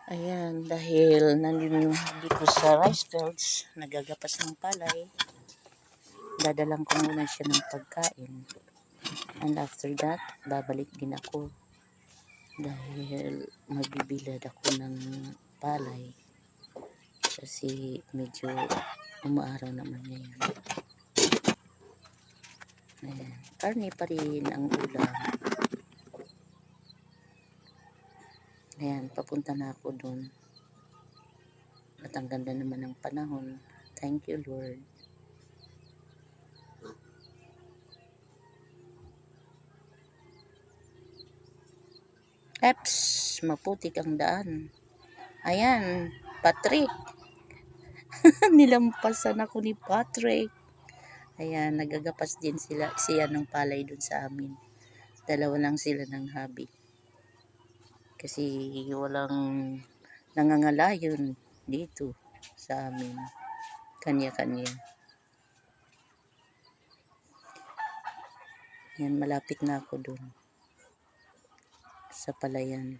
Ayan, dahil nandito sa rice fields, nagagapas ng palay, dadalang ko muna siya ng pagkain. And after that, babalik din ako. Dahil magbibilad ako ng palay. Kasi medyo umaaraw naman ngayon. Ayan, karne pa rin ang ulam. Ayan, papunta na ako dun. At ang ganda naman ng panahon. Thank you, Lord. Eps, maputik ang daan. Ayan, Patrick. Nilampasan ako ni Patrick. Ayan, nagagapas din siya ng palay dun sa amin. Dalawa lang sila ng hobby. Kasi walang nangangalayon dito sa amin. Kanya-kanya. Yan, malapit na ako dun sa palayan.